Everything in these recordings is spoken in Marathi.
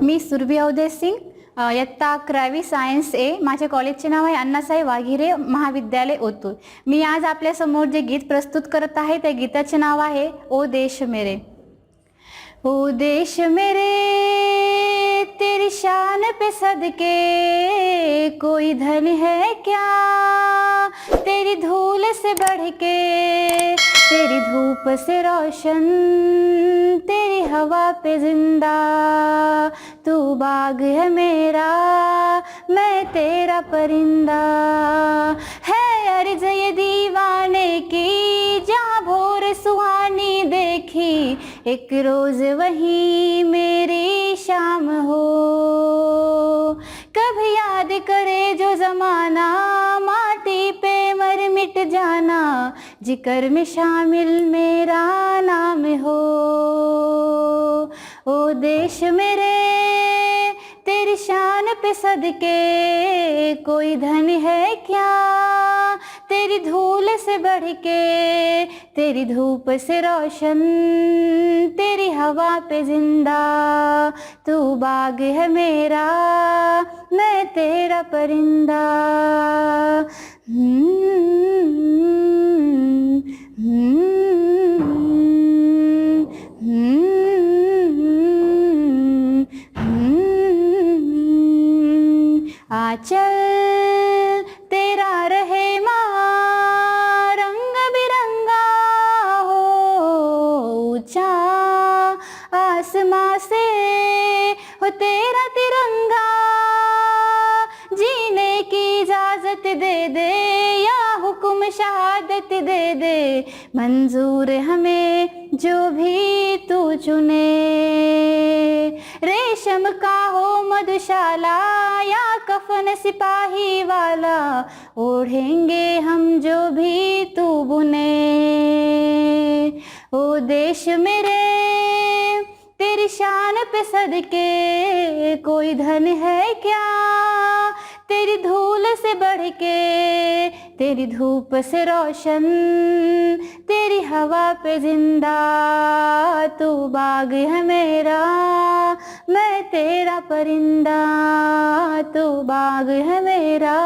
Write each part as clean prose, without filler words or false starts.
मी सुरभी अवधेश सिंग, इयत्ता 11वी सायन्स ए. माझे कॉलेजचे नाव आहे अण्णासाहेब वाघिरे महाविद्यालय ओतूर. मी आज आपल्यासमोर जे गीत प्रस्तुत करत आहे त्या गीताचे नाव आहे ओ देश मेरे. ओ देश मेरे तेरी शान पे सदके कोई धन है क्या, तेरी धूल से बढ़ के तेरी धूप से रोशन, तेरी हवा पे जिंदा तू बाग है मेरा मैं तेरा परिंदा. है अर्ज़ ये दीवाने की जहाँ भोर सुहानी देखी, एक रोज वही मेरी शाम हो. कभी याद करे जो जमाना माटी पे मर मिट जाना, जिक्र में शामिल मेरा नाम हो. ओ देश मेरे तेरी शान पे सदके कोई धन है क्या, तेरी धूल से बढ़ के तेरी धूप से रोशन, तेरी हवा पे जिंदा तू बाग है मेरा मैं तेरा परिंदा. आंचल तेरा रहे माँ रंग बिरंगा हो, ऊंचा आसमां से हो तेरा तिरंगा. जीने की इजाजत दे दे या हुक्म शहादत दे दे, मंजूर हमें जो भी तू चुने. रेशम का हो मधुशाला या कफन सिपाही वाला, ओढ़ेंगे हम जो भी तू बुने. ओ देश मेरे तेरी शान पे सदके कोई धन है क्या, तेरी धूल से बढ़ के तेरी धूप से रोशन, तेरी हवा पे जिंदा तू बाग है मेरा मैं तेरा परिंदा. तू बाग है मेरा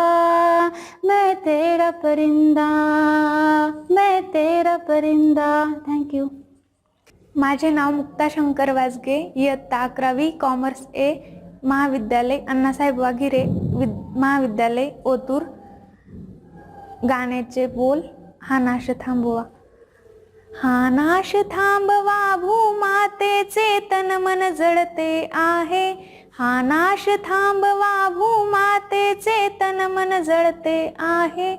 मैं तेरा परिंदा, मैं तेरा परिंदा. थँक्यू. माझे नाव मुक्ता शंकर वाजगे, इयत्ता 11वी कॉमर्स ए महाविद्यालय अण्णासाहेब वाघिरे महाविद्यालय ओतूर. गाण्याचे बोल. हा नाश थांबवा. हा नाश थांबवा भूमातेचे तन मन जळते आहे, हा नाश थांबवा भूमातेचे तन मन जळते आहे.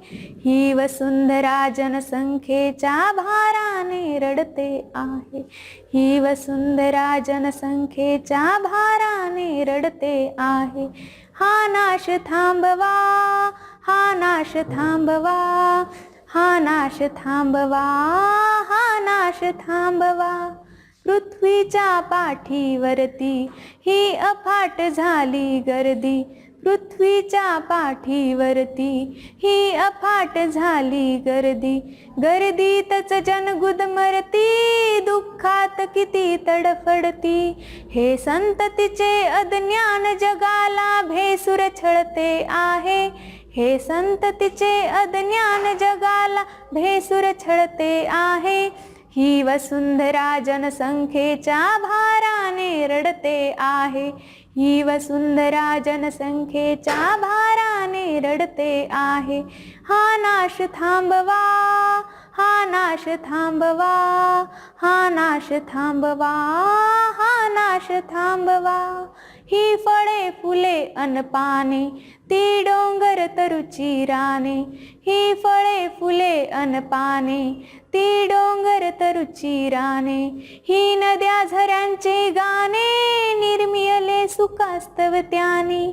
ही वसुंधरा जनसंख्येच्या भाराने रडते आहे, ही वसुंधरा जनसंख्येच्या भाराने रडते आहे. हा नाश थांबवा, हा नाश थांबवा, हा नाश थांबवा, हा नाश थांबवा. पृथ्वीच्या पाठीवरती ही अफाट झाली गर्दी, पृथ्वीच्या पाठीवरती ही अफाट झाली गर्दी. गर्दीतच जनगुदमरती दुःखात किती तडफडती. हे संततीचे अज्ञान जगाला भेसूर छळते आहे, हे संततीचे अज्ञान जगाला भेसूर छळते आहे. ही वसुंधरा जनसंख्येच्या भाराने रडते आहे, ही वसुंधरा जनसंख्येच्या भाराने रडते आहे. हा नाश थांबवा, हा नाश थांबवा, हा नाश थांबवा, हा नाश थांबवा. ही फळे फुले अनपाने ती डोंगर तरुची राने, ही फळे फुले अनपाने ती डोंगर तरुची राने. ही नद्या झऱ्यांचे गाणे निर्मियले सुखास्तव त्याने,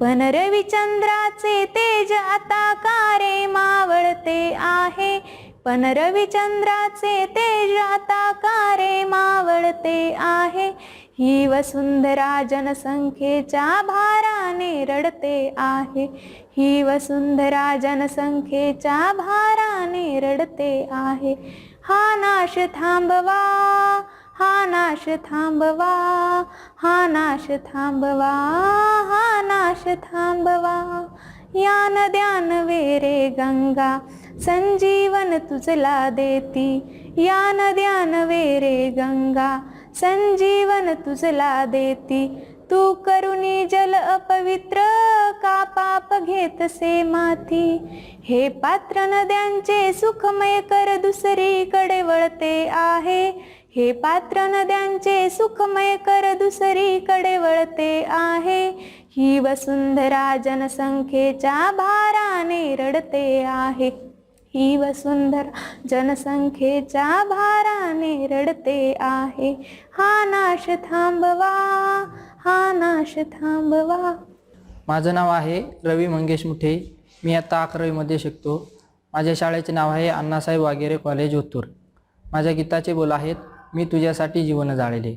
पण रविचंद्राचे तेज आता कारे मावळते आहे, पण रविचंद्राचे तेज आता कारे मावळते आहे. ही वसुंधरा जनसंख्येच्या भाराने रडते आहे, ही वसुंधरा जनसंख्येच्या भाराने रडते आहे. हा नाश थांबवा, हा नाश थांबवा, हा नाश थांबवा, हा नाश थांबवा. या नद्यान वेरे गंगा संजीवन तुझला देती, या नद्यान वेरे गंगा संजीवन तुझला देती. तू करुणी जल अपवित्र का पाप घेतसे माथी. हे पात्र नद्यांचे सुखमय कर दुसरीकडे वळते आहे, हे पात्र नद्यांचे सुखमय कर दुसरीकडे वळते आहे. ही वसुंधरा जनसंख्येच्या भाराने रडते आहे, ही वसुंधरा जनसंख्येच्या भाराने रडते आहे. हा नाश थांबवा, हा नाश थांबवा. माझं नाव आहे रवी मंगेश मुठे. मी आता 11वीमध्ये शिकतो. माझ्या शाळेचे नाव आहे अण्णासाहेब वाघेरे कॉलेज ओतूर. माझ्या गीताचे बोल आहेत, मी तुझ्यासाठी जीवन जाळिले.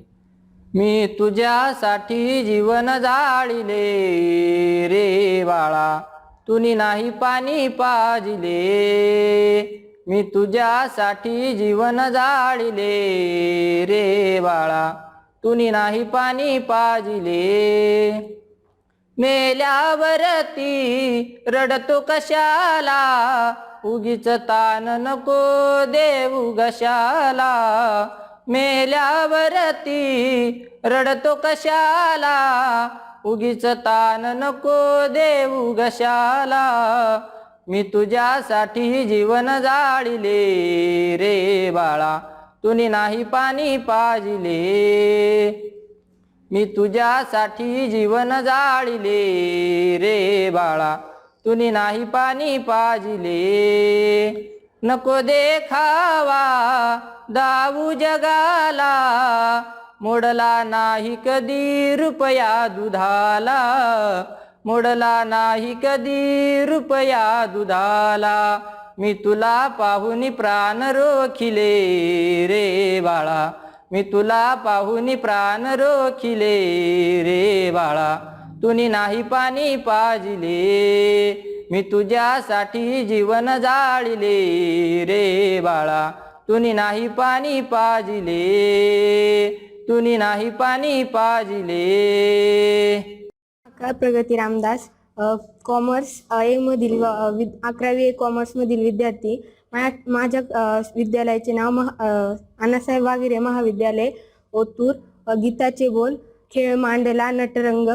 मी तुझ्यासाठी जीवन जाळिले रे बाळा, तुनी नाही पाणी पाजिले. मी तुझ्यासाठी जीवन जाळिले रे बाळा, तुनी नाही पाणी पाजिले. मेल्यावरती रडतो कशाला, उगीच तान नको देऊ गशाला. मेल्यावरती रडतो कशाला, उगीच तान नको देऊ गशाला. मी तुझ्यासाठी जीवन जाळिले रे बाळा, तुनी नाही पाणी पाजिले. मी तुझ्यासाठी जीवन जाळिले रे बाळा, तुनी नाही पाणी पाजिले. नको देखावा दाऊ जगाला, मोडला नाही कधी रुपया दुधाला. मोडला नाही कधी रुपया दुधाला. मी तुला पाहुनी प्राण रोखिले रे बाळा, मी तुला पाहुनी प्राण रोखिले रे बाळा, तुनी नाही पाणी पाजिले. मी तुझ्यासाठी जीवन जाळिले रे बाळा, तुनी नाही पाणी पाजिले, तुनी नाही पाणी पाजिले. प्रगती रामदास, कॉमर्स ए मधील 11वी कॉमर्समधील विद्यार्थी. माझ्या विद्यालयाचे नाव अण्णासाहेब वाघेरे महाविद्यालय ओतूर. गीताचे बोल. खेळ मांडला नटरंग.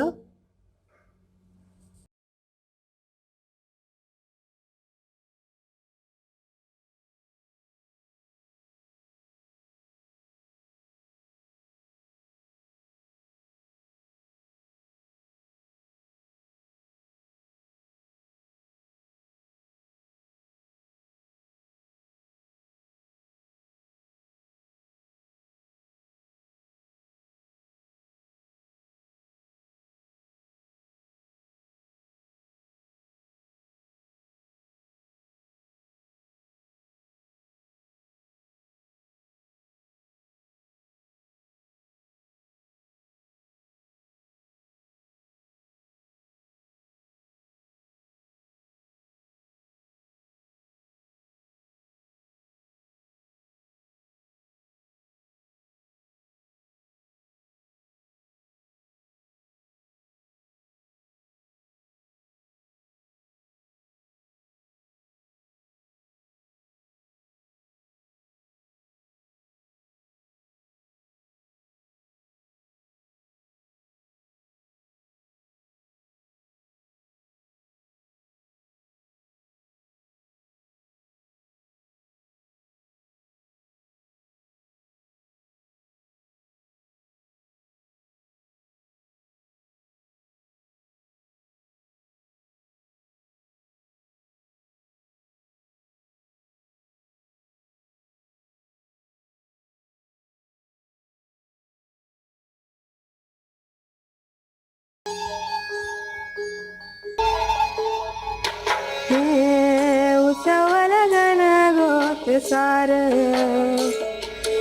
उचवल गण गोत सार,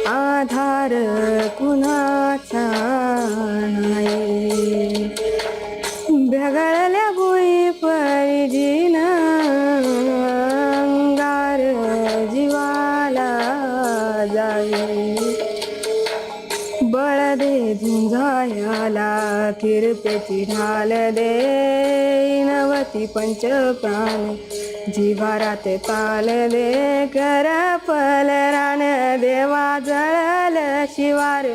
आधार कुणाचा नाही. भेगळल्या भुई परिजीन, अंगार जीवाला जाई. कृपेची ढाल दे नवती पंच प्राण जिवारात ताल दे कर पलरान देवा जळल शिवार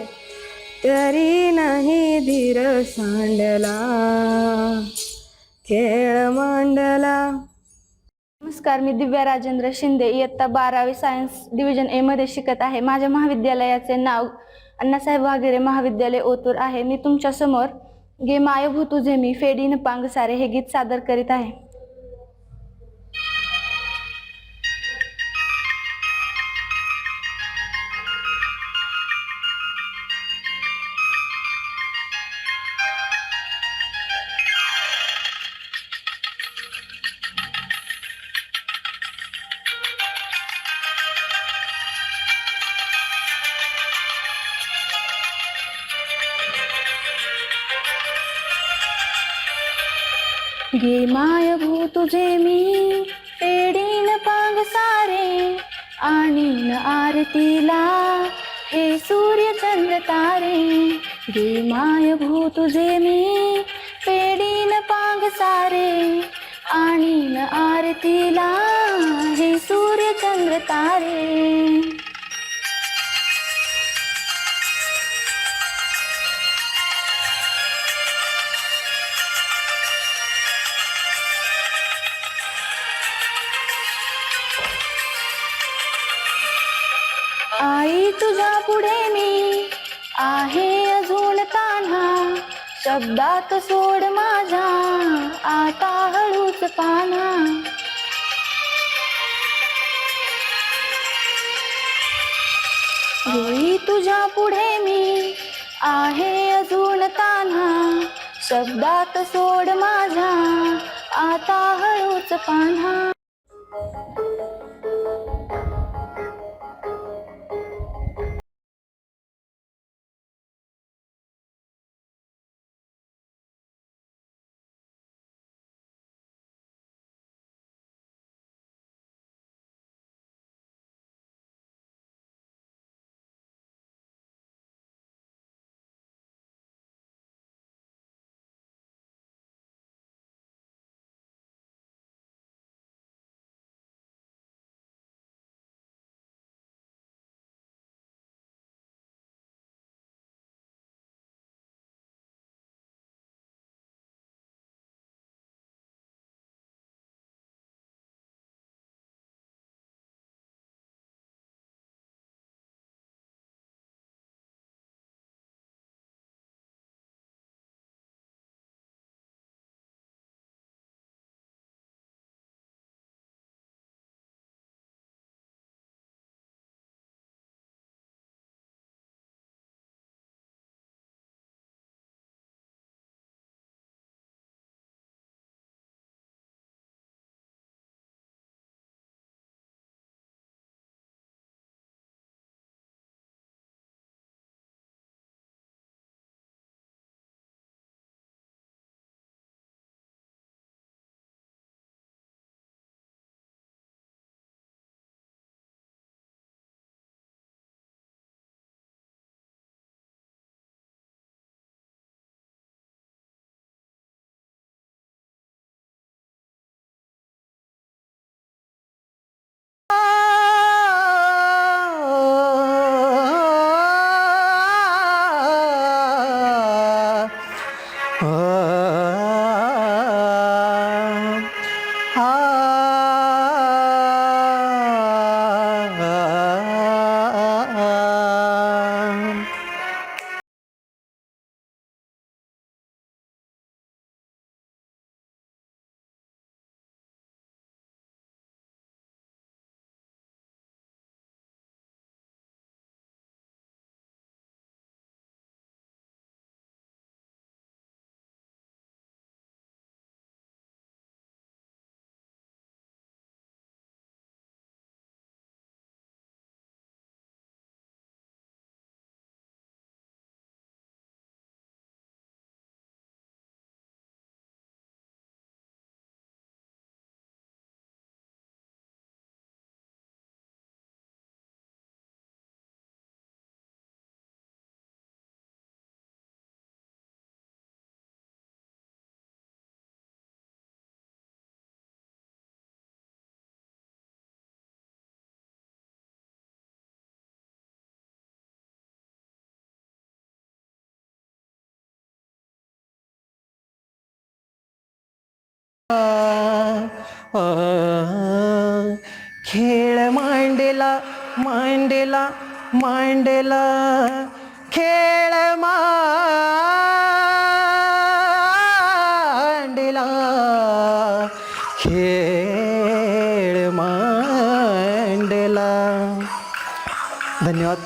तरी नाही धीर सांडला खेळ मांडला. नमस्कार, मी दिव्या राजेंद्र शिंदे इयत्ता 12वी सायन्स डिव्हिजन ए मध्ये शिकत आहे. माझ्या महाविद्यालयाचे नाव अण्णासाहेब वाघेरे महाविद्यालय ओतूर आहे. मी तुमच्या समोर गे मायभू तुझे मी फेडीन पांगसारे हे गीत सादर करीत आहे. गे मायभू तुझे मी पेडीन पांगसारे आणीन आरतीला हे सूर्य चंद्र तारे. गे मायभू तुझे मी पेडीन पांगसारे आणीन आरतीला हे सूर्य चंद्र तारे. आई तुझ्या पुढे मी आहे अजून तान्हा शब्दात सोड माझ्या आता हळूच पाना. आई तुझ्या पुढे मी आहे अजून तान्हा शब्दात सोड माझ्या आता हळूच पान्हा. खेळ मांडला मांडला मांडला खेळ मांडला खेळ मांडला. धन्यवाद.